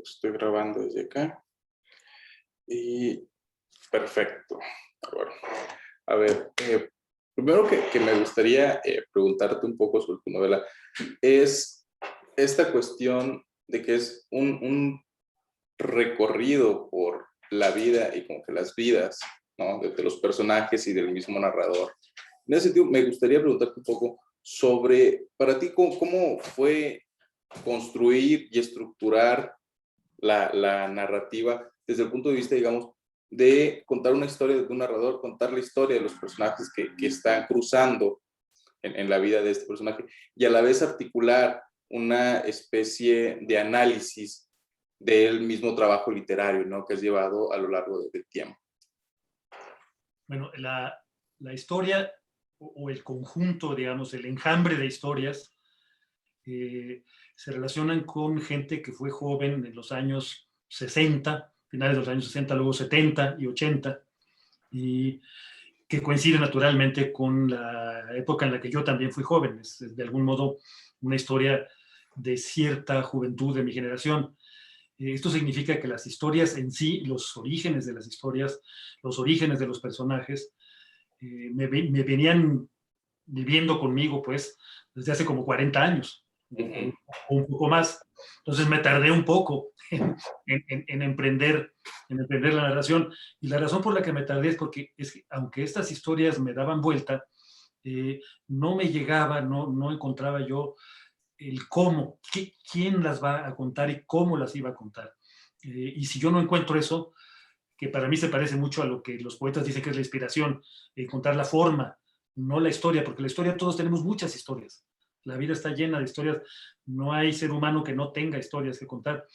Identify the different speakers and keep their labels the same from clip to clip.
Speaker 1: estoy grabando desde acá. Y perfecto. Bueno, a ver, primero que me gustaría preguntarte un poco sobre tu novela es esta cuestión de que es un recorrido por la vida y como que las vidas, ¿no? De los personajes y del mismo narrador. En ese sentido, me gustaría preguntarte un poco sobre, para ti, cómo fue construir y estructurar la narrativa desde el punto de vista, digamos, de contar una historia de un narrador, contar la historia de los personajes que están cruzando en la vida de este personaje y a la vez articular una especie de análisis del mismo trabajo literario, ¿no? Que has llevado a lo largo del tiempo.
Speaker 2: Bueno, la historia o el conjunto, digamos, el enjambre de historias se relacionan con gente que fue joven en los años 60, finales de los años 60, luego 70 y 80, y que coincide naturalmente con la época en la que yo también fui joven. Es de algún modo una historia de cierta juventud de mi generación. Esto significa que las historias en sí, los orígenes de las historias, los orígenes de los personajes, me venían viviendo conmigo pues desde hace como 40 años o un poco más. Entonces me tardé un poco en emprender la narración. Y la razón por la que me tardé es porque aunque estas historias me daban vuelta, no me llegaba, no encontraba yo el cómo, quién las va a contar y cómo las iba a contar. Y si yo no encuentro eso, que para mí se parece mucho a lo que los poetas dicen que es la inspiración, encontrar la forma, no la historia, porque la historia todos tenemos muchas historias. La vida está llena de historias. No hay ser humano que no tenga historias que contar.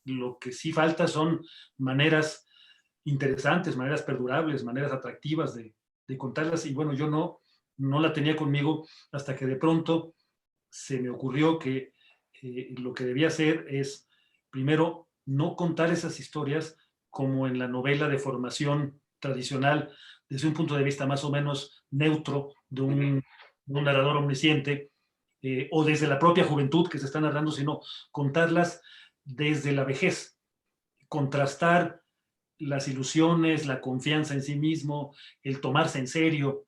Speaker 2: Lo que sí falta son maneras interesantes, maneras perdurables, maneras atractivas de contarlas. Y bueno, yo no la tenía conmigo hasta que de pronto se me ocurrió que lo que debía hacer es, primero, no contar esas historias como en la novela de formación tradicional, desde un punto de vista más o menos neutro de un narrador omnisciente, o desde la propia juventud que se está narrando, sino contarlas desde la vejez, contrastar las ilusiones, la confianza en sí mismo, el tomarse en serio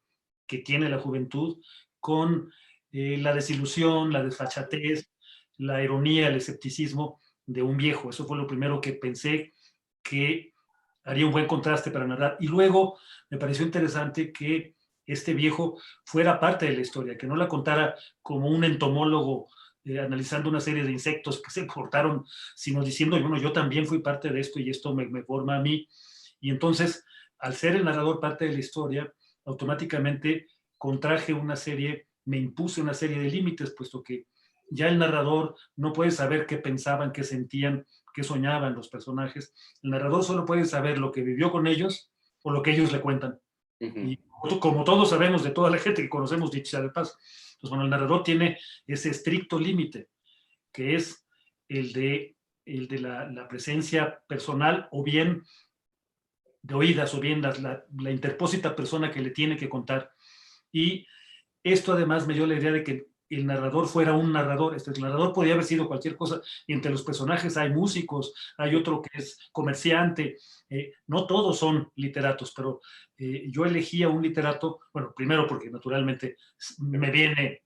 Speaker 2: que tiene la juventud, con la desilusión, la desfachatez, la ironía, el escepticismo de un viejo. Eso fue lo primero que pensé que haría un buen contraste para narrar. Y luego me pareció interesante que este viejo fuera parte de la historia, que no la contara como un entomólogo analizando una serie de insectos que se portaron, sino diciendo, bueno, yo también fui parte de esto y esto me forma a mí. Y entonces, al ser el narrador parte de la historia, automáticamente contraje una serie, me impuse una serie de límites, puesto que ya el narrador no puede saber qué pensaban, qué sentían, qué soñaban los personajes. El narrador solo puede saber lo que vivió con ellos o lo que ellos le cuentan. Y como todos sabemos de toda la gente que conocemos, dicho sea de paso, pues bueno, el narrador tiene ese estricto límite, que es el de la presencia personal o bien de oídas o bien la interpósita persona que le tiene que contar. Y esto además me dio la idea de que el narrador fuera un narrador. El narrador podía haber sido cualquier cosa. Y entre los personajes hay músicos, hay otro que es comerciante. No todos son literatos, pero yo elegía un literato, bueno, primero porque naturalmente me viene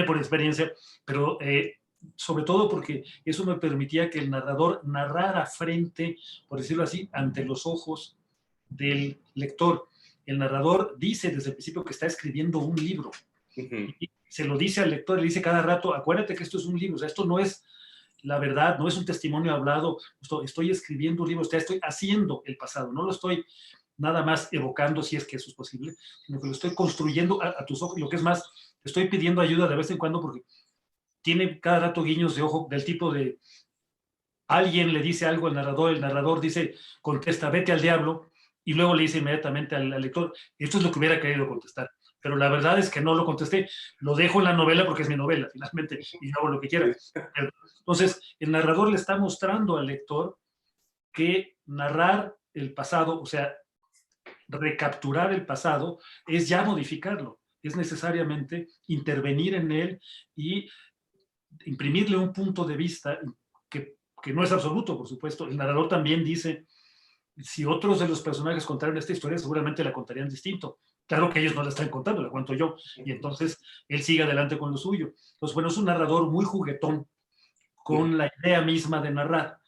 Speaker 2: por experiencia, pero sobre todo porque eso me permitía que el narrador narrara frente, por decirlo así, ante los ojos del lector. El narrador dice desde el principio que está escribiendo un libro. Y se lo dice al lector, le dice cada rato, acuérdate que esto es un libro, o sea, esto no es la verdad, no es un testimonio hablado, estoy escribiendo un libro, o sea, estoy haciendo el pasado, no lo estoy nada más evocando, si es que eso es posible, sino que lo estoy construyendo a tus ojos, y lo que es más, estoy pidiendo ayuda de vez en cuando porque tiene cada rato guiños de ojo del tipo de alguien le dice algo al narrador, el narrador dice, contesta, vete al diablo, y luego le dice inmediatamente al lector, esto es lo que hubiera querido contestar. Pero la verdad es que no lo contesté, lo dejo en la novela porque es mi novela, finalmente, y yo hago lo que quiera. Entonces, el narrador le está mostrando al lector que narrar el pasado, o sea, recapturar el pasado, es ya modificarlo, es necesariamente intervenir en él y imprimirle un punto de vista que no es absoluto, por supuesto. El narrador también dice, si otros de los personajes contaron esta historia, seguramente la contarían distinto. Claro que ellos no la están contando, la cuento yo. Y entonces él sigue adelante con lo suyo. Entonces, bueno, es un narrador muy juguetón con la idea misma de narrar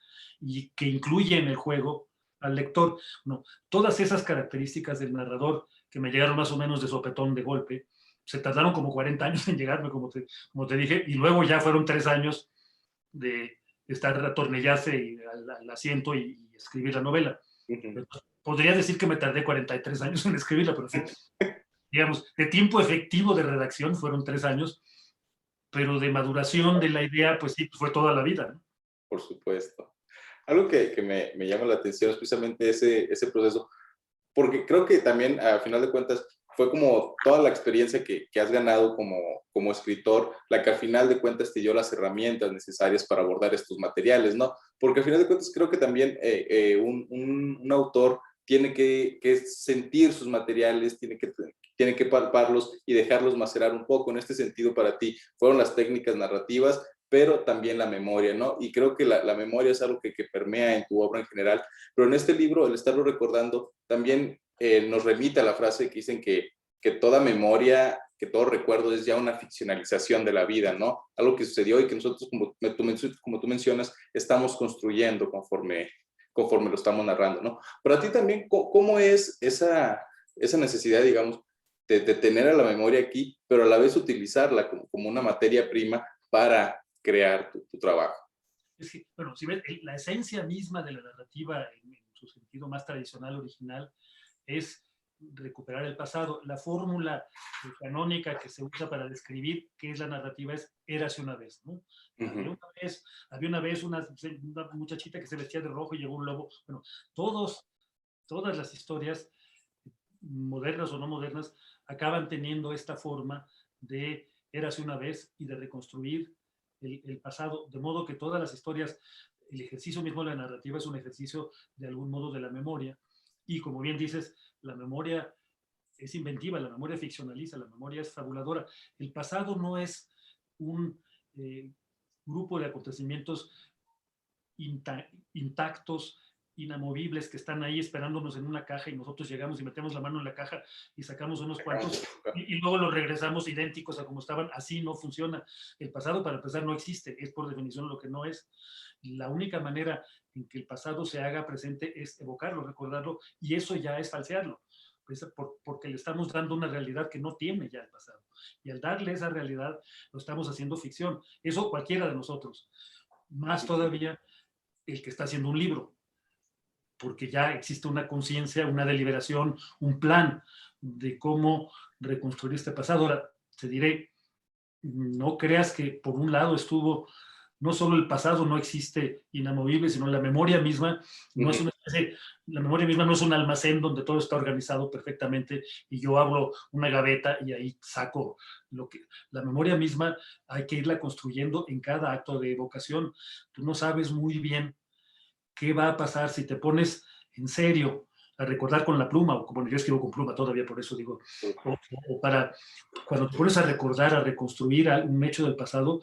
Speaker 2: y que incluye en el juego al lector. No, todas esas características del narrador que me llegaron más o menos de sopetón, de golpe, se tardaron como 40 años en llegarme, como te dije, y luego ya fueron 3 años de estar atornillarse al asiento y escribir la novela. Podría decir que me tardé 43 años en escribirla, pero sí, digamos, de tiempo efectivo de redacción fueron 3 años, pero de maduración de la idea, pues sí, fue toda la vida, ¿no?
Speaker 1: Por supuesto. Algo que me llama la atención es precisamente ese proceso, porque creo que también, a final de cuentas, fue como toda la experiencia que has ganado como escritor, la que al final de cuentas te dio las herramientas necesarias para abordar estos materiales, ¿no? Porque al final de cuentas creo que también un autor tiene que sentir sus materiales, tiene que palparlos y dejarlos macerar un poco. En este sentido, para ti, fueron las técnicas narrativas, pero también la memoria, ¿no? Y creo que la memoria es algo que permea en tu obra en general, pero en este libro, el estarlo recordando, también nos remite a la frase que dicen que toda memoria, que todo recuerdo es ya una ficcionalización de la vida, ¿no? Algo que sucedió y que nosotros, como tú mencionas, estamos construyendo conforme lo estamos narrando, ¿no? Pero a ti también, ¿cómo es esa necesidad, digamos, de tener a la memoria aquí, pero a la vez utilizarla como una materia prima para crear tu trabajo?
Speaker 2: Es que, bueno, si ves, la esencia misma de la narrativa en su sentido más tradicional, original, es recuperar el pasado. La fórmula canónica que se usa para describir qué es la narrativa es érase una vez, ¿no? Había una vez una muchachita que se vestía de rojo y llegó un lobo. Bueno, todas las historias, modernas o no modernas, acaban teniendo esta forma de érase una vez y de reconstruir el pasado, de modo que todas las historias, el ejercicio mismo de la narrativa es un ejercicio de algún modo de la memoria, y como bien dices, la memoria es inventiva, la memoria ficcionaliza, la memoria es fabuladora. El pasado no es un grupo de acontecimientos intactos, inamovibles, que están ahí esperándonos en una caja y nosotros llegamos y metemos la mano en la caja y sacamos unos cuantos y luego los regresamos idénticos a como estaban. Así no funciona. El pasado, para empezar, no existe. Es por definición lo que no es. La única manera en que el pasado se haga presente es evocarlo, recordarlo, y eso ya es falsearlo. Pues porque le estamos dando una realidad que no tiene ya el pasado. Y al darle esa realidad, lo estamos haciendo ficción. Eso cualquiera de nosotros. Más todavía el que está haciendo un libro, porque ya existe una conciencia, una deliberación, un plan de cómo reconstruir este pasado. Ahora, te diré, no creas que por un lado estuvo, no solo el pasado no existe inamovible, sino la memoria misma no es una especie, la memoria misma no es un almacén donde todo está organizado perfectamente y yo abro una gaveta y ahí saco lo que, la memoria misma hay que irla construyendo en cada acto de evocación. Tú no sabes muy bien qué va a pasar si te pones en serio a recordar con la pluma, o como yo escribo con pluma todavía, por eso digo, o para cuando te pones a recordar, a reconstruir un hecho del pasado,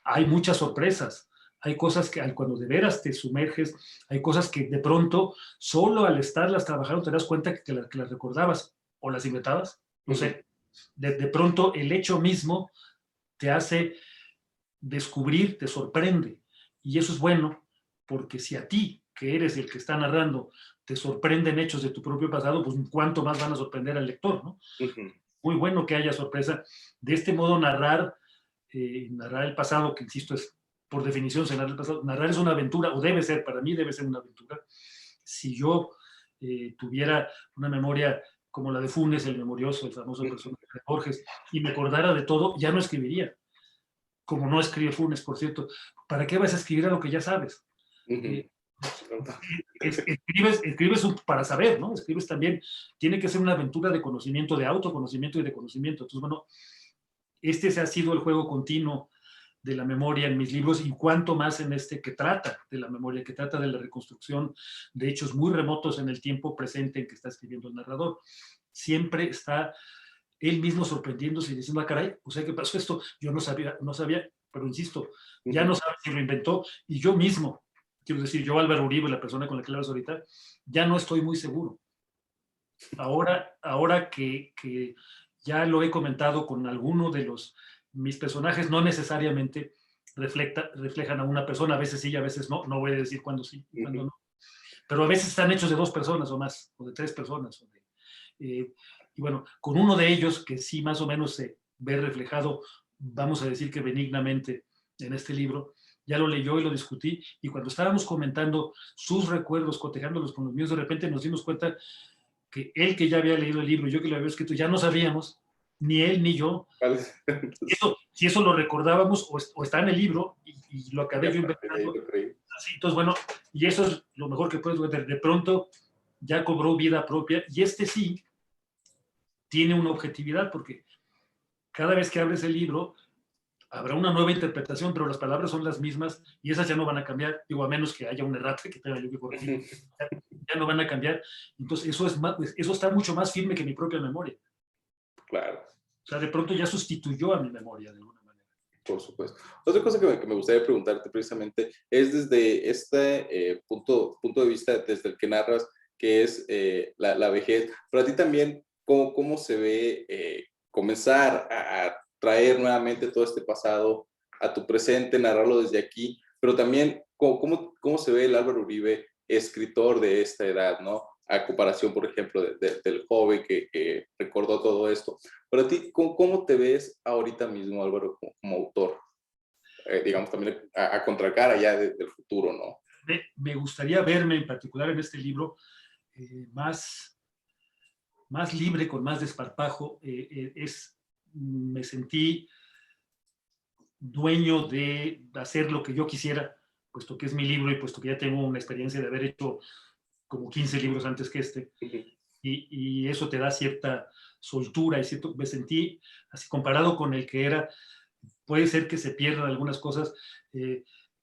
Speaker 2: hay muchas sorpresas. Hay cosas que cuando de veras te sumerges, hay cosas que de pronto, solo al estarlas trabajando, te das cuenta que las recordabas o las inventabas. No sé. De pronto, el hecho mismo te hace descubrir, te sorprende. Y eso es bueno, porque si a ti, que eres el que está narrando, te sorprenden hechos de tu propio pasado, pues cuánto más van a sorprender al lector, ¿no? Muy bueno que haya sorpresa. De este modo, narrar el pasado, que insisto, es por definición narrar el pasado. Narrar es una aventura, o debe ser, para mí debe ser una aventura. Si yo tuviera una memoria como la de Funes, el memorioso, el famoso personaje de Borges, y me acordara de todo, ya no escribiría. Como no escribe Funes, por cierto. ¿Para qué vas a escribir a lo que ya sabes? Escribes para saber, ¿no? Escribes también, tiene que ser una aventura de conocimiento, de autoconocimiento y de conocimiento. Entonces, bueno, este ha sido el juego continuo de la memoria en mis libros, y cuanto más en este que trata de la memoria, que trata de la reconstrucción de hechos muy remotos en el tiempo presente en que está escribiendo el narrador. Siempre está él mismo sorprendiéndose y diciendo, ah, caray, o sea, ¿qué pasó esto? Yo no sabía, pero insisto, ya no sabe si lo inventó, y yo mismo, quiero decir, yo Álvaro Uribe, la persona con la que hablas ahorita, ya no estoy muy seguro. Ahora que ya lo he comentado con alguno de mis personajes, no necesariamente reflejan a una persona, a veces sí, a veces no, no voy a decir cuándo sí y cuándo no, pero a veces están hechos de 2 personas o más, o de 3 personas. Y bueno, con uno de ellos, que sí más o menos se ve reflejado, vamos a decir que benignamente en este libro, ya lo leyó y lo discutí, y cuando estábamos comentando sus recuerdos, cotejándolos con los míos, de repente nos dimos cuenta que él, que ya había leído el libro, yo que lo había escrito, ya no sabíamos, ni él ni yo, si eso lo recordábamos o está en el libro y lo acabé yo inventando. Así, entonces, bueno, y eso es lo mejor que puedes ver. De pronto ya cobró vida propia, y este sí tiene una objetividad, porque cada vez que abres el libro habrá una nueva interpretación, pero las palabras son las mismas y esas ya no van a cambiar, digo, a menos que haya un errata que tenga yo que corregir, ya no van a cambiar. Entonces eso está mucho más firme que mi propia memoria.
Speaker 1: Claro.
Speaker 2: O sea, de pronto ya sustituyó a mi memoria de alguna manera.
Speaker 1: Por supuesto. Otra cosa que me gustaría preguntarte precisamente es desde este punto de vista, desde el que narras, que es la vejez. Para ti también, ¿cómo se ve comenzar a traer nuevamente todo este pasado a tu presente, narrarlo desde aquí? Pero también, ¿cómo se ve el Álvaro Uribe, escritor de esta edad, ¿no? A comparación, por ejemplo, del joven que recordó todo esto. Para ti, ¿cómo te ves ahorita mismo, Álvaro, como autor? Digamos, también a contracara ya del futuro, ¿no?
Speaker 2: Me gustaría verme, en particular en este libro, más libre, con más desparpajo. Me sentí dueño de hacer lo que yo quisiera, puesto que es mi libro y puesto que ya tengo una experiencia de haber hecho como 15 libros antes que este. Y eso te da cierta soltura y cierto, me sentí así comparado con el que era. Puede ser que se pierdan algunas cosas.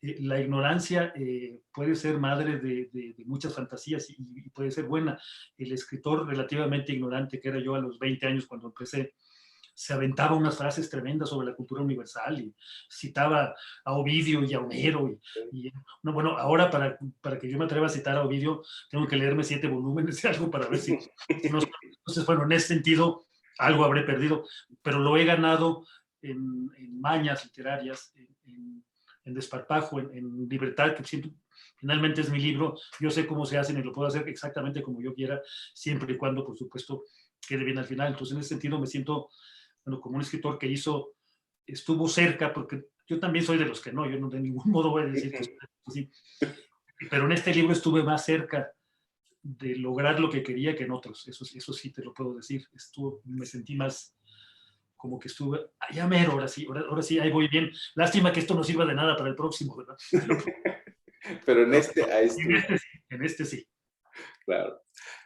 Speaker 2: La ignorancia puede ser madre de muchas fantasías y puede ser buena. El escritor relativamente ignorante que era yo a los 20 años cuando empecé, se aventaba unas frases tremendas sobre la cultura universal y citaba a Ovidio y a Homero. No, bueno, ahora para que yo me atreva a citar a Ovidio, tengo que leerme 7 volúmenes de algo para ver si no. Entonces, bueno, en ese sentido, algo habré perdido, pero lo he ganado en mañas literarias, en desparpajo, en libertad, que siento, finalmente es mi libro, yo sé cómo se hacen y lo puedo hacer exactamente como yo quiera, siempre y cuando, por supuesto, quede bien al final. Entonces, en ese sentido me siento, bueno, como un escritor que estuvo cerca, porque yo también soy de los que no, yo no de ningún modo voy a decir que estoy así, pero en este libro estuve más cerca de lograr lo que quería que en otros, eso sí te lo puedo decir. Me sentí más como que estuve, ya mero, ahora sí, ahí voy bien. Lástima que esto no sirva de nada para el próximo, ¿verdad?
Speaker 1: Pero en ahí estuvo.
Speaker 2: En este sí.
Speaker 1: Claro.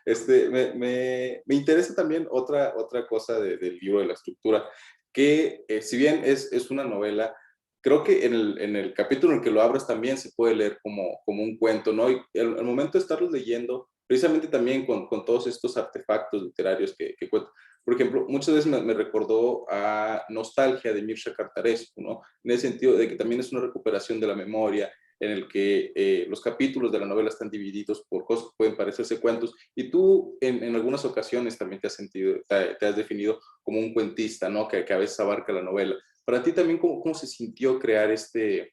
Speaker 1: Me interesa también otra cosa del libro, de la estructura, que si bien es una novela, creo que en el capítulo en el que lo abras también se puede leer como un cuento, ¿no? Y al momento de estarlos leyendo, precisamente también con todos estos artefactos literarios que cuentan. Por ejemplo, muchas veces me recordó a Nostalgia de Mircea Cartarescu, ¿no? En el sentido de que también es una recuperación de la memoria, en el que los capítulos de la novela están divididos por cosas que pueden parecerse cuentos, y tú en algunas ocasiones también te has definido como un cuentista, ¿no? Que a veces abarca la novela. Para ti también, ¿cómo se sintió crear este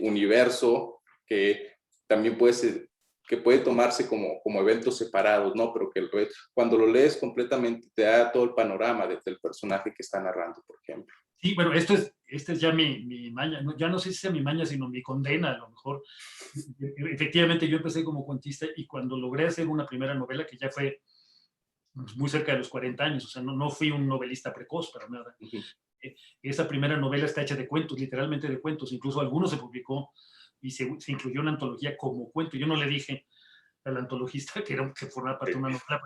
Speaker 1: universo que también que puede tomarse como eventos separados, ¿no? Pero que cuando lo lees completamente te da todo el panorama del personaje que está narrando, por ejemplo?
Speaker 2: Sí, bueno, esta es ya mi maña, ya no sé si sea mi maña, sino mi condena, a lo mejor. Efectivamente, yo empecé como cuentista y cuando logré hacer una primera novela, que ya fue muy cerca de los 40 años, o sea, no fui un novelista precoz para nada. Esa primera novela está hecha de cuentos, literalmente de cuentos, incluso algunos se publicó y se incluyó una antología como cuento. Yo no le dije al antologista que formaba parte de una novela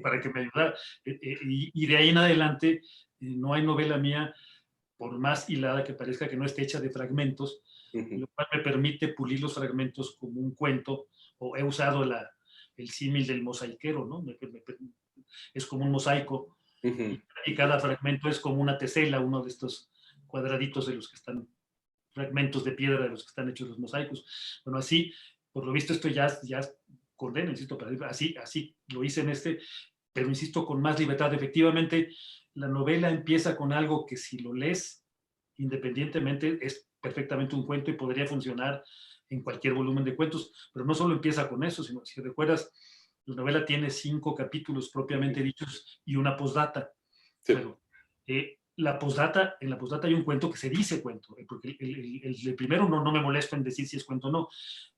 Speaker 2: para que me ayudara. Y de ahí en adelante no hay novela mía, por más hilada que parezca, que no esté hecha de fragmentos, lo cual me permite pulir los fragmentos como un cuento, o he usado el símil del mosaiquero, ¿no? Es como un mosaico, y cada fragmento es como una tesela, uno de estos cuadraditos de los que están, fragmentos de piedra de los que están hechos los mosaicos. Bueno, así, por lo visto esto ya condena, insisto, así lo hice en este, pero insisto, con más libertad. Efectivamente, la novela empieza con algo que si lo lees independientemente es perfectamente un cuento y podría funcionar en cualquier volumen de cuentos, pero no solo empieza con eso, sino si recuerdas, la novela tiene 5 capítulos propiamente dichos y una postdata.
Speaker 1: Sí.
Speaker 2: Bueno, en la postdata hay un cuento que se dice cuento, porque el primero no me molesto en decir si es cuento o no.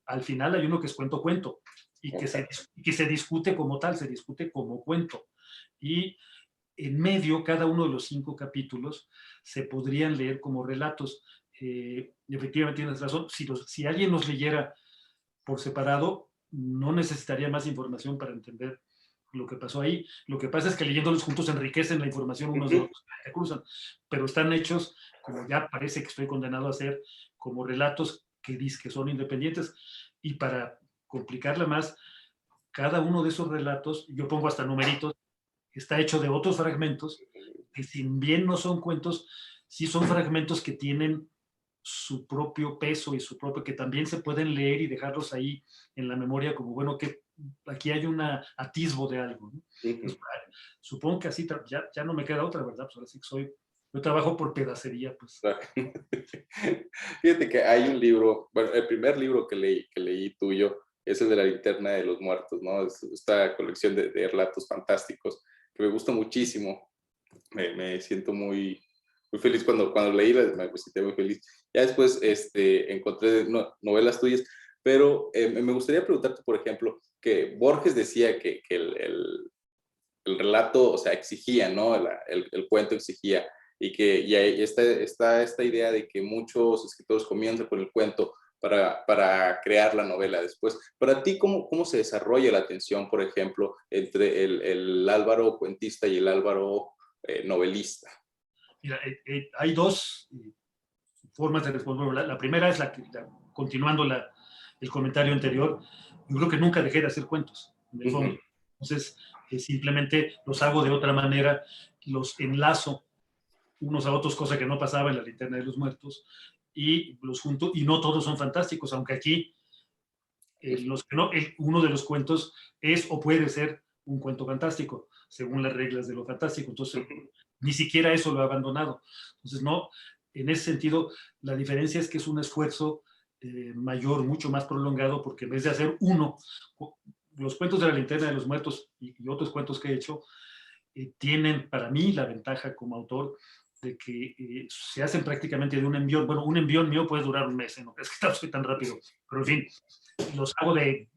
Speaker 2: Al final hay uno que es cuento, y que se discute como tal, se discute como cuento. Y en medio, cada uno de los 5 capítulos se podrían leer como relatos. Efectivamente tienes razón, si alguien los leyera por separado, no necesitaría más información para entender lo que pasó ahí. Lo que pasa es que leyéndolos juntos enriquecen la información unos de otros, se cruzan, pero están hechos, como ya parece que estoy condenado a hacer, como relatos que son independientes. Y para complicarla más, cada uno de esos relatos, yo pongo hasta numeritos, está hecho de otros fragmentos que, si bien no son cuentos, sí son fragmentos que tienen su propio peso y su propio, que también se pueden leer y dejarlos ahí en la memoria como, bueno, que aquí hay un atisbo de algo, ¿no? Pues, supongo que así ya no me queda otra, ¿verdad? Pues ahora sí que yo trabajo por pedacería, pues.
Speaker 1: Fíjate que hay un libro, bueno, el primer libro que leí tuyo es el de La Linterna de los Muertos, ¿no? Es esta colección de relatos fantásticos que me gusta muchísimo. Me siento muy feliz cuando leí, me sentí muy feliz. Ya después encontré novelas tuyas, pero me gustaría preguntarte, por ejemplo, que Borges decía que el relato, o sea, exigía, ¿no? El cuento exigía, y que ya está esta idea de que muchos escritores comienzan con el cuento para crear la novela después. Para ti, ¿cómo se desarrolla la tensión, por ejemplo, entre el Álvaro cuentista y el Álvaro novelista?
Speaker 2: Mira, hay 2 formas de responder. La primera es continuando el comentario anterior. Yo creo que nunca dejé de hacer cuentos, en el fondo. Entonces, simplemente los hago de otra manera, los enlazo unos a otros, cosa que no pasaba en La Linterna de los Muertos, y los junto, y no todos son fantásticos, aunque aquí uno de los cuentos es o puede ser un cuento fantástico, según las reglas de lo fantástico. Entonces, ni siquiera eso lo he abandonado. Entonces, no, en ese sentido, la diferencia es que es un esfuerzo mayor, mucho más prolongado, porque en vez de hacer uno, los cuentos de La Linterna de los Muertos y otros cuentos que he hecho, tienen para mí la ventaja como autor de que se hacen prácticamente de un envión. Bueno, un envión mío puede durar un mes, no es que soy tan rápido, pero en fin, los hago de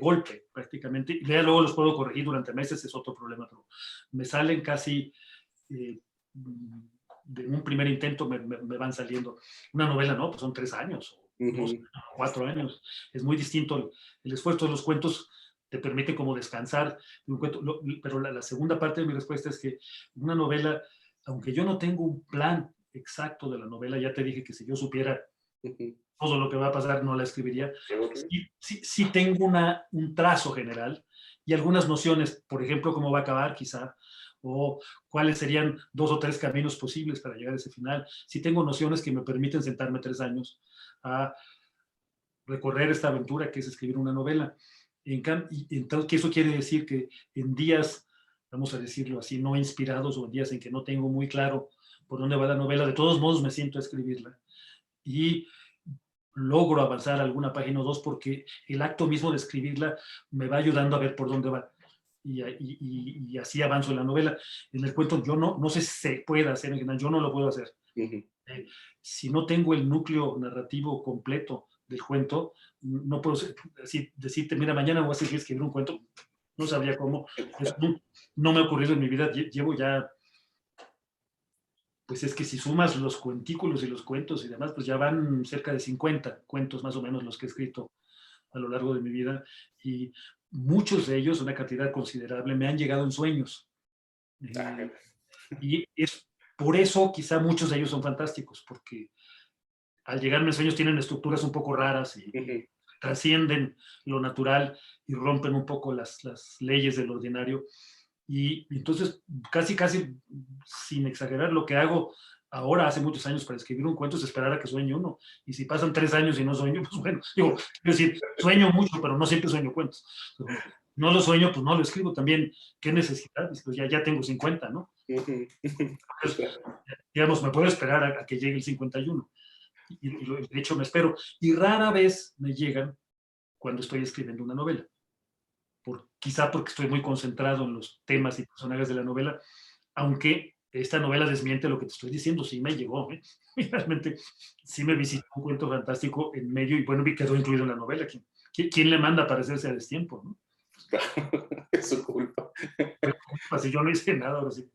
Speaker 2: golpe prácticamente, y luego los puedo corregir durante meses, es otro problema, pero me salen casi de un primer intento, me van saliendo. Una novela, ¿no? Pues son 3 años, o 4 años. Es muy distinto el esfuerzo de los cuentos. Te permite como descansar de un cuento, pero la segunda parte de mi respuesta es que una novela, aunque yo no tengo un plan exacto de la novela, ya te dije que si yo supiera todo lo que va a pasar no la escribiría. Sí tengo un trazo general y algunas nociones, por ejemplo, cómo va a acabar quizá, o cuáles serían 2 o 3 caminos posibles para llegar a ese final. Sí tengo nociones que me permiten sentarme 3 años a recorrer esta aventura que es escribir una novela. Entonces, eso quiere decir que en días, vamos a decirlo así, no inspirados, o en días en que no tengo muy claro por dónde va la novela, de todos modos me siento a escribirla. Y logro avanzar alguna página o 2 porque el acto mismo de escribirla me va ayudando a ver por dónde va. Y así avanzo en la novela. En el cuento yo no sé si se puede hacer, en general yo no lo puedo hacer. Si no tengo el núcleo narrativo completo del cuento, no puedo decirte, mira, mañana voy a seguir escribir un cuento, no sabría cómo. No me ha ocurrido en mi vida, llevo ya, pues es que si sumas los cuentículos y los cuentos y demás, pues ya van cerca de 50 cuentos más o menos los que he escrito a lo largo de mi vida, y muchos de ellos, una cantidad considerable, me han llegado en sueños. Y es por eso quizá muchos de ellos son fantásticos, porque al llegarme en sueños tienen estructuras un poco raras y trascienden lo natural y rompen un poco las leyes del ordinario. Y entonces, casi sin exagerar, lo que hago Ahora, hace muchos años, para escribir un cuento es esperar a que sueñe uno. Y si pasan 3 años y no sueño, pues bueno, digo, es decir, sueño mucho, pero no siempre sueño cuentos. Pero no lo sueño, pues no lo escribo también. ¿Qué necesidad? Pues ya tengo 50, ¿no? Entonces, digamos, me puedo esperar a que llegue el 51. De hecho, me espero. Y rara vez me llegan cuando estoy escribiendo una novela. Quizá porque estoy muy concentrado en los temas y personajes de la novela, aunque esta novela desmiente lo que te estoy diciendo, sí me llegó, ¿eh? Realmente sí me visitó un cuento fantástico en medio y bueno, quedó incluido en la novela. ¿Quién le manda a aparecerse a destiempo, no?
Speaker 1: Es su culpa.
Speaker 2: Si yo no hice nada, ahora sí.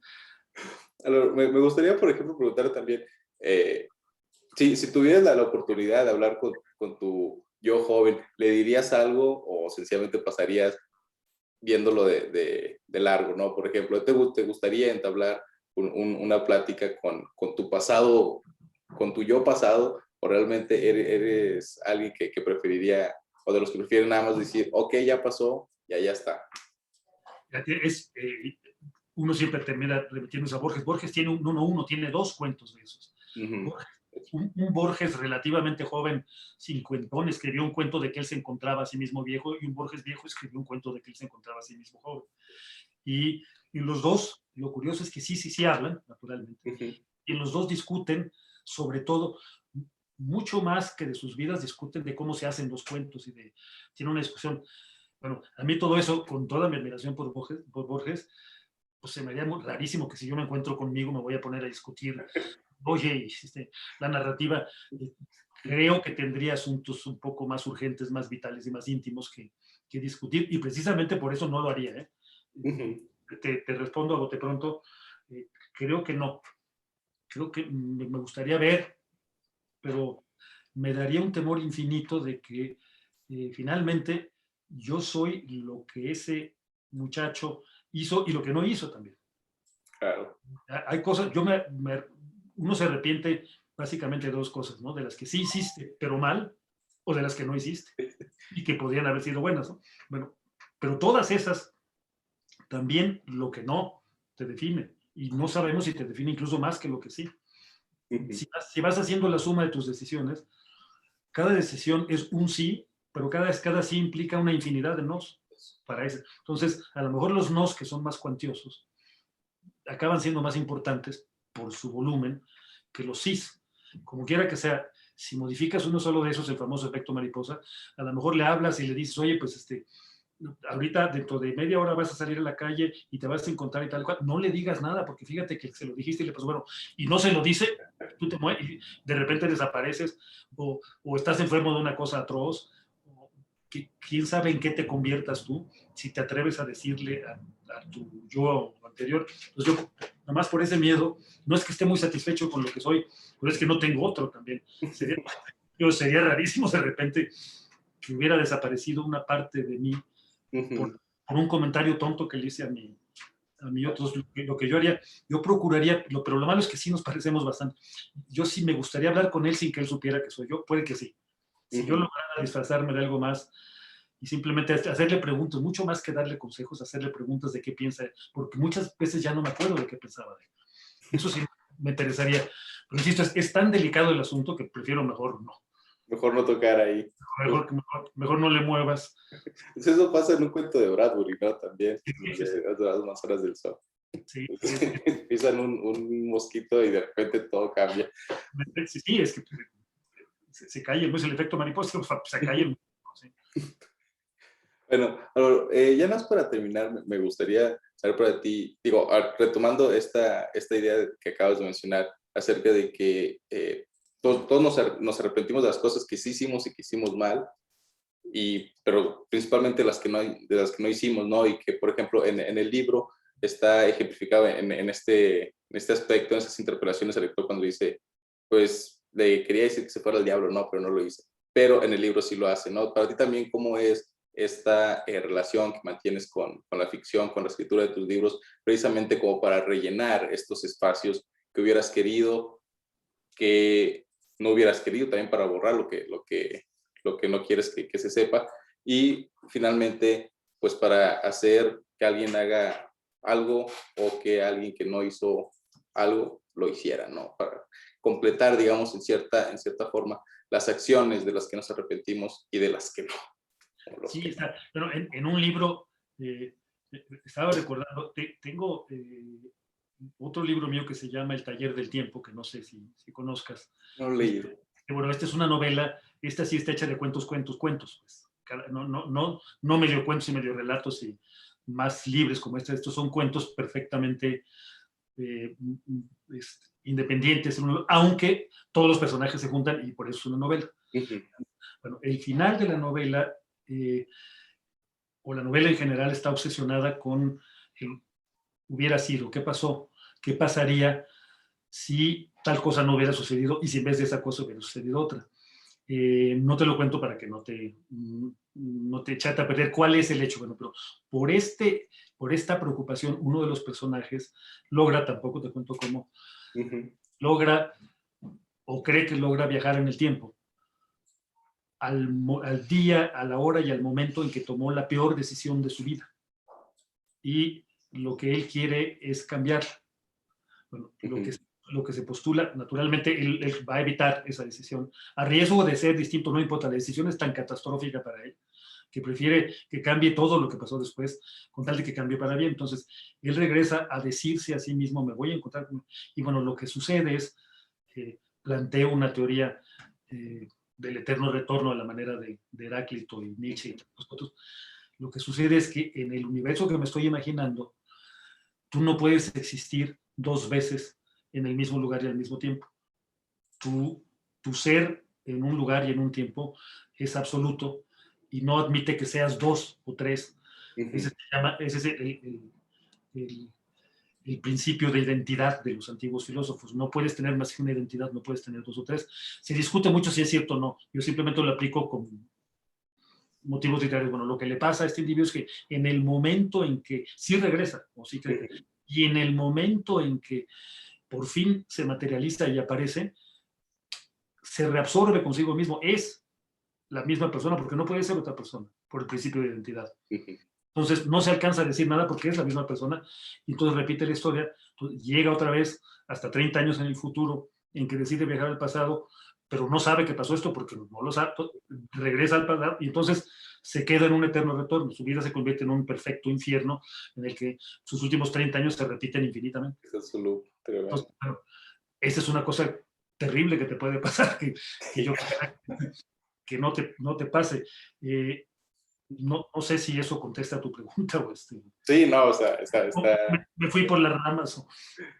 Speaker 1: Me gustaría, por ejemplo, preguntar también, si tuvieras la oportunidad de hablar con tu yo joven, ¿le dirías algo o sencillamente pasarías viéndolo de largo, ¿no? Por ejemplo, ¿te gustaría entablar una plática con tu pasado, con tu yo pasado, o realmente eres alguien que preferiría, o de los que prefieren nada más decir, ok, ya pasó, ya está?
Speaker 2: Es, uno siempre termina remitiéndose a Borges. Borges tiene uno tiene dos cuentos de esos. Borges, un Borges relativamente joven, cincuentón, escribió un cuento de que él se encontraba a sí mismo viejo, y un Borges viejo escribió un cuento de que él se encontraba a sí mismo joven. Y los dos, lo curioso es que sí hablan, naturalmente, y los dos discuten sobre todo, mucho más que de sus vidas, discuten de cómo se hacen los cuentos tiene una discusión. Bueno, a mí todo eso, con toda mi admiración por Borges, pues se me haría muy rarísimo que si yo me encuentro conmigo me voy a poner a discutir, oye, la narrativa, creo que tendría asuntos un poco más urgentes, más vitales y más íntimos que discutir, y precisamente por eso no lo haría, ¿eh? Te respondo a bote pronto, creo que no. Creo que me gustaría ver, pero me daría un temor infinito de que finalmente yo soy lo que ese muchacho hizo y lo que no hizo también.
Speaker 1: Claro.
Speaker 2: Hay cosas, uno se arrepiente básicamente de dos cosas, ¿no? De las que sí hiciste, pero mal, o de las que no hiciste y que podrían haber sido buenas, ¿no? Bueno, pero todas esas, también lo que no te define, y no sabemos si te define incluso más que lo que sí. Si vas haciendo la suma de tus decisiones, cada decisión es un sí, pero cada sí implica una infinidad de nos para eso. Entonces, a lo mejor los nos que son más cuantiosos acaban siendo más importantes por su volumen que los sís. Como quiera que sea, si modificas uno solo de esos, el famoso efecto mariposa, a lo mejor le hablas y le dices, oye, pues ahorita dentro de media hora vas a salir a la calle y te vas a encontrar y tal cual, no le digas nada, porque fíjate que se lo dijiste y le pasó, bueno, y no se lo dice, tú te mueves y de repente desapareces, o estás enfermo de una cosa atroz, o quién sabe en qué te conviertas tú, si te atreves a decirle a tu yo anterior. Entonces yo, nada más por ese miedo, no es que esté muy satisfecho con lo que soy, pero es que no tengo otro también. Sería rarísimo de repente que hubiera desaparecido una parte de mí por un comentario tonto que le hice a mí. Entonces, lo que yo haría, yo procuraría, pero lo malo es que sí nos parecemos bastante. Yo sí me gustaría hablar con él sin que él supiera que soy yo, puede que sí. Si yo lograra disfrazarme de algo más y simplemente hacerle preguntas, mucho más que darle consejos, hacerle preguntas de qué piensa, porque muchas veces ya no me acuerdo de qué pensaba de él. Eso sí me interesaría. Pero insisto, es tan delicado el asunto que prefiero mejor no.
Speaker 1: Mejor no tocar ahí.
Speaker 2: Mejor no le muevas.
Speaker 1: Pues eso pasa en un cuento de Bradbury, ¿no? También,
Speaker 2: Sí.
Speaker 1: de las manzanas del sol.
Speaker 2: Sí.
Speaker 1: Pisan un mosquito y de repente todo cambia.
Speaker 2: Sí, es que se cae, no es el efecto mariposa, se cae. Sí.
Speaker 1: Bueno, ya más para terminar, me gustaría saber para ti, digo, retomando esta idea que acabas de mencionar acerca de que todos nos arrepentimos de las cosas que sí hicimos y que hicimos mal, pero principalmente de las que no hicimos, ¿no? Y que, por ejemplo, en el libro está ejemplificado en este aspecto, en esas interpelaciones al lector cuando dice, pues, le quería decir que se fuera al diablo, no, pero no lo hice. Pero en el libro sí lo hace, ¿no? Para ti también, ¿cómo es esta relación que mantienes con la ficción, con la escritura de tus libros, precisamente como para rellenar estos espacios que hubieras querido, que no hubieras querido, también para borrar lo que no quieres que se sepa, y finalmente, pues para hacer que alguien haga algo o que alguien que no hizo algo lo hiciera, ¿no? Para completar, digamos, en cierta forma, las acciones de las que nos arrepentimos y de las que no.
Speaker 2: Sí, está. Bueno, en un libro, estaba recordando, tengo otro libro mío que se llama El Taller del Tiempo, que no sé si conozcas.
Speaker 1: No lo he leído.
Speaker 2: Bueno, esta es una novela, esta sí está hecha de cuentos, pues. No medio cuentos y medio relatos y más libres como este. Estos son cuentos perfectamente independientes, aunque todos los personajes se juntan y por eso es una novela. Bueno, el final de la novela, o la novela en general, está obsesionada con el hubiera sido, qué pasó, qué pasaría si tal cosa no hubiera sucedido y si en vez de esa cosa hubiera sucedido otra. No te lo cuento para que no te echate a perder cuál es el hecho. Bueno, pero por esta preocupación, uno de los personajes logra, tampoco te cuento cómo, logra o cree que logra viajar en el tiempo al día, a la hora y al momento en que tomó la peor decisión de su vida. Y lo que él quiere es cambiarla. Bueno, lo que se postula, naturalmente, él va a evitar esa decisión, a riesgo de ser distinto, no importa, la decisión es tan catastrófica para él, que prefiere que cambie todo lo que pasó después, con tal de que cambie para bien. Entonces, él regresa a decirse a sí mismo, me voy a encontrar con... Y bueno, lo que sucede es, planteo una teoría del eterno retorno a la manera de Heráclito y Nietzsche y los otros. Lo que sucede es que en el universo que me estoy imaginando, tú no puedes existir dos veces en el mismo lugar y al mismo tiempo. Tu ser en un lugar y en un tiempo es absoluto y no admite que seas dos o tres. Ese es el principio de identidad de los antiguos filósofos. No puedes tener más que una identidad, no puedes tener dos o tres. Se discute mucho si es cierto o no. Yo simplemente lo aplico con motivos literarios. Bueno, lo que le pasa a este individuo es que en el momento en que sí regresa, o sí cree, y en el momento en que por fin se materializa y aparece, se reabsorbe consigo mismo, es la misma persona, porque no puede ser otra persona, por el principio de identidad. Entonces no se alcanza a decir nada porque es la misma persona, y entonces repite la historia, llega otra vez hasta 30 años en el futuro, en que decide viajar al pasado, pero no sabe que pasó esto porque no lo sabe, regresa al pasado, y entonces se queda en un eterno retorno. Su vida se convierte en un perfecto infierno en el que sus últimos 30 años se repiten infinitamente. Entonces, bueno, esa es una cosa terrible que te puede pasar, que yo que no te pase. No sé si eso contesta a tu pregunta o
Speaker 1: Sí, no, o sea,
Speaker 2: me fui por las ramas.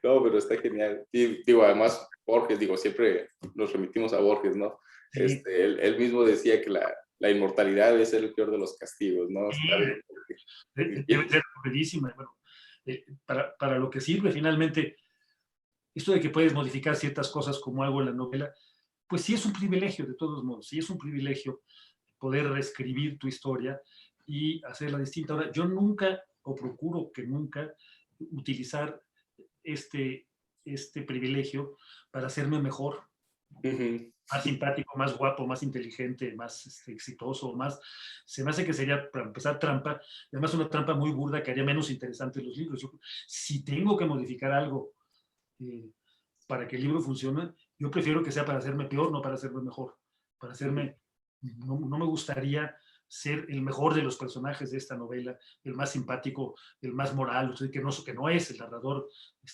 Speaker 1: No, pero está genial. Y, digo, además, Borges, digo, siempre nos remitimos a Borges, ¿no?
Speaker 2: Sí.
Speaker 1: Él mismo decía que la inmortalidad debe ser el peor de los castigos, ¿no?
Speaker 2: Sí, debe ser buenísima. Bueno, para lo que sirve finalmente, esto de que puedes modificar ciertas cosas como hago en la novela, pues sí es un privilegio, de todos modos, sí es un privilegio poder reescribir tu historia y hacerla distinta. Ahora, yo nunca, o procuro que nunca, utilizar este privilegio para hacerme mejor, más simpático, más guapo, más inteligente, más exitoso, más... Se me hace que sería, para empezar, trampa, además una trampa muy burda que haría menos interesantes los libros. Si tengo que modificar algo para que el libro funcione, yo prefiero que sea para hacerme peor, no para hacerme mejor. Para hacerme... No me gustaría ser el mejor de los personajes de esta novela, el más simpático, el más moral, o sea, que no es el narrador.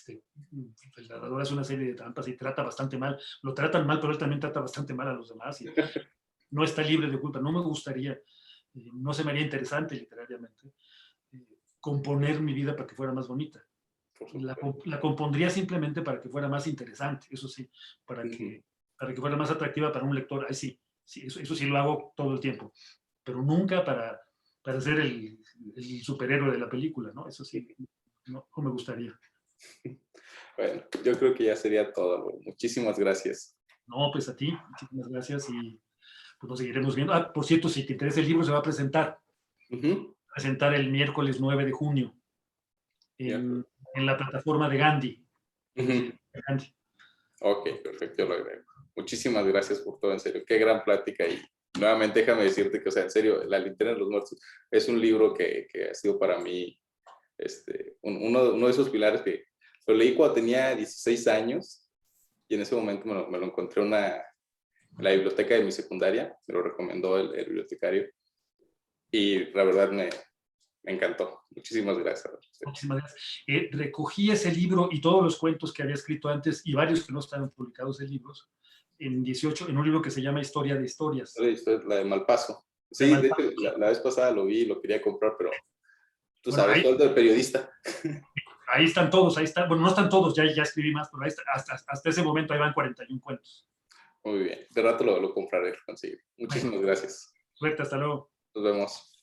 Speaker 2: El narrador hace una serie de trampas y trata bastante mal. Lo tratan mal, pero él también trata bastante mal a los demás y no está libre de culpa. No me gustaría, no se me haría interesante literariamente componer mi vida para que fuera más bonita. La compondría simplemente para que fuera más interesante, eso sí, para que fuera más atractiva para un lector. Ahí sí, eso sí lo hago todo el tiempo, pero nunca para ser el superhéroe de la película, ¿no? Eso sí, no me gustaría.
Speaker 1: Bueno, yo creo que ya sería todo. Muchísimas gracias.
Speaker 2: No, pues a ti, muchísimas gracias y pues nos seguiremos viendo. Ah, por cierto, si te interesa el libro, se va a presentar. Presentar el miércoles 9 de junio en la plataforma de Gandhi. Gandhi.
Speaker 1: Ok, perfecto, yo lo agrego. Muchísimas gracias por todo, en serio. Qué gran plática. Y nuevamente déjame decirte que, o sea, en serio, La Linterna de los Muertos es un libro que ha sido para mí uno de esos pilares que Lo leí cuando tenía 16 años y en ese momento me lo encontré en la biblioteca de mi secundaria, me lo recomendó el bibliotecario y la verdad me encantó. Muchísimas gracias.
Speaker 2: Muchísimas gracias. Recogí ese libro y todos los cuentos que había escrito antes y varios que no estaban publicados en libros en un libro que se llama Historia de Historias.
Speaker 1: La de Malpaso. Sí, de hecho, la vez pasada lo vi y lo quería comprar, pero tú
Speaker 2: Bueno,
Speaker 1: sabes, todo el periodista.
Speaker 2: Ahí están todos, ahí están. Bueno, no están todos, ya escribí más, pero ahí está, hasta ese momento ahí van 41 cuentos.
Speaker 1: Muy bien, de rato lo compraré, lo conseguiré. Muchísimas gracias.
Speaker 2: Suerte, hasta luego.
Speaker 1: Nos vemos.